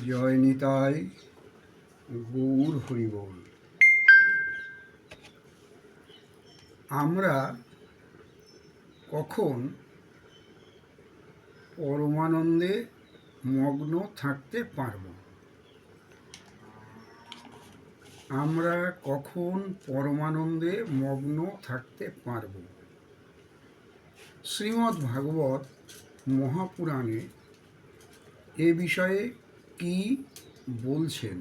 জয় নিতাই গৌর হরিবোল। আমরা কখন পরমানন্দে মগ্ন থাকতে পারব? আমরা কখন পরমানন্দে মগ্ন থাকতে পারব? শ্রীমদ্ ভাগবত মহাপুরাণে এ বিষয়ে কি বলছেন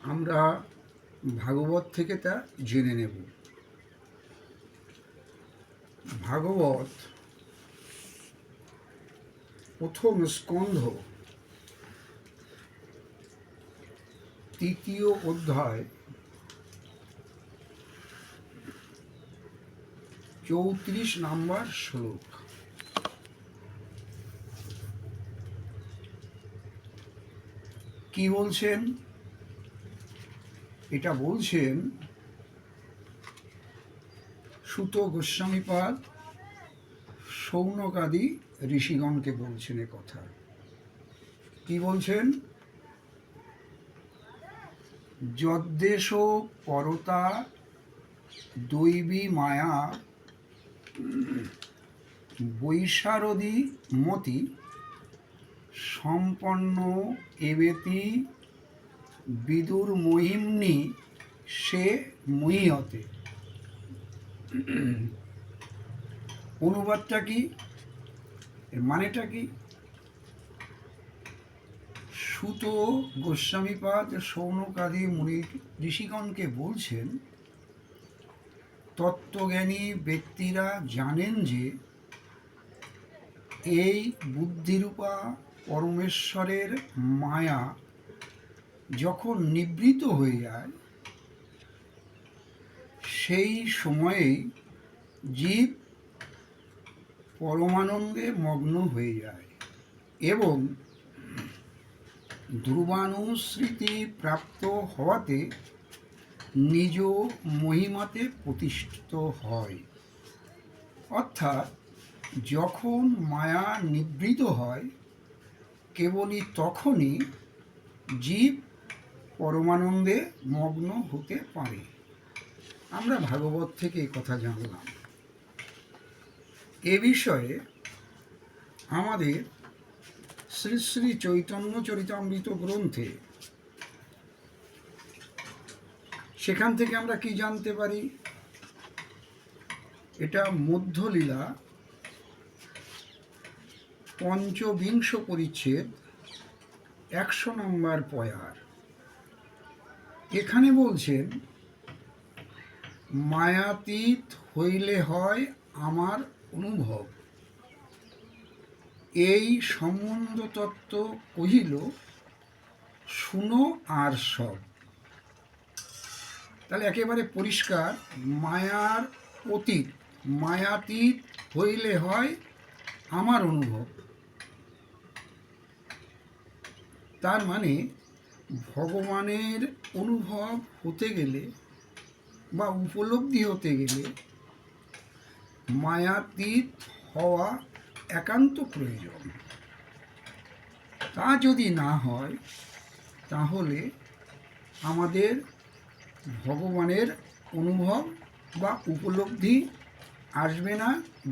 আমরা ভাগবত থেকে তা জেনে নেব। ভাগবত প্রথম স্কন্ধ ৩য় অধ্যায় ৩৪ নম্বর শ্লোক। কি বলছেন? এটা বলছেন সুত গোস্বামীপাদ শৌনকাদি ঋষিগণকে বলছেন এ কথা। কি বলছেন? যদ্দেশ পরতা দৈবী মায়া বৈশারদী মতি সম্পন্ন এবেতি বিদুর মহিম্নি সে মহীয়তে। অনুবাদটা কি? এর মানেটা কি? সুত গোস্বামীপাদ শৌনকাদি মুনি ঋষিগণকে বলছেন তত্ত্বজ্ঞানী ব্যক্তিরা জানেন যে এই বুদ্ধিরূপা পরমেশ্বরের মায়া যখন নিবৃত হয়ে যায় সেই সময়েই জীব পরমানন্দে মগ্ন হয়ে যায় এবং ধ্রুবানুস্মৃতি প্রাপ্ত হওয়াতে নিজ মহিমাতে প্রতিষ্ঠিত হয়। অর্থাৎ যখন মায়া নিবৃত হয় কেবলই তখনই জীব পরমানন্দে মগ্ন হতে পারে। আমরা ভাগবত থেকে এই কথা জানলাম। এ বিষয়ে আমাদের শ্রী শ্রী চৈতন্য চরিতামৃত গ্রন্থে সেখান থেকে আমরা কি জানতে পারি? এটা মধ্যলীলা ৫বিংশ পরিচ্ছেদ ১০০ নম্বর পয়ার। এখানে বলছেন মায়াতীত হইলে হয় আমার অনুভব, এই সম্বন্ধ তত্ত্ব কহিল শুনো আর সব। তাহলে একেবারে পরিষ্কার, মায়ার অতীত, মায়াতীত হইলে হয় আমার অনুভব। তার মানে ভগবানের অনুভব হতে গেলে বা উপলব্ধি হতে গেলে মায়াতীত হওয়া একান্ত প্রয়োজন। তা যদি না হয় তাহলে আমাদের ভগবানের অনুভব বা উপলব্ধি আসবে না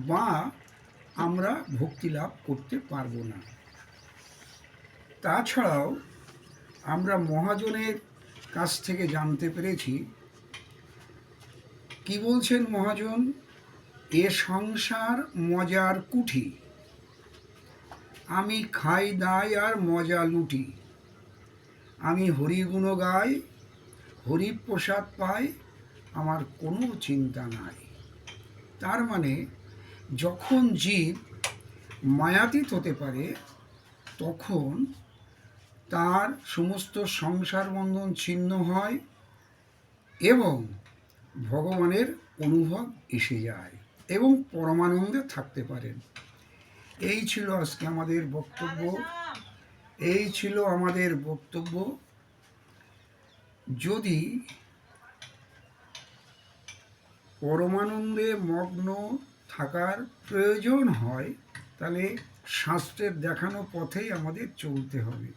বা আমরা ভক্তি লাভ করতে পারবো না। তাছাড়াও আমরা মহাজনের কাছ থেকে জানতে পেরেছি, কি বলছেন মহাজন? এ সংসার মজার কুঠি, আমি খাই দাই আর মজা লুটি, আমি হরিগুণ গাই, হরিপ্রসাদ পাই, আমার কোনো চিন্তা নাই। তার মানে যখন জীব মায়াতীত হতে পারে তখন তার সমস্ত সংসার বন্ধন ছিন্ন হয় এবং ভগবানের অনুভব এসে যায় এবং পরমানন্দে থাকতে পারেন। এই ছিল আজকে আমাদের বক্তব্য। যদি পরমানন্দে মগ্ন থাকার প্রয়োজন হয় তাহলে শাস্ত্রের দেখানো পথেই আমাদের চলতে হবে।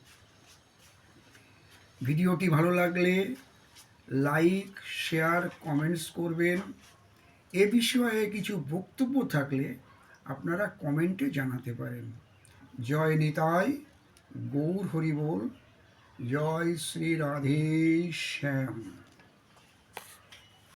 ভিডিওটি ভালো লাগলে লাইক, শেয়ার, কমেন্টস করবেন। এ বিষয়ে কিছু বক্তব্য থাকলে আপনারা কমেন্টে জানাতে পারেন। জয় নিতাই, গৌর হরিবোল, জয় শ্রী রাধে শ্যাম।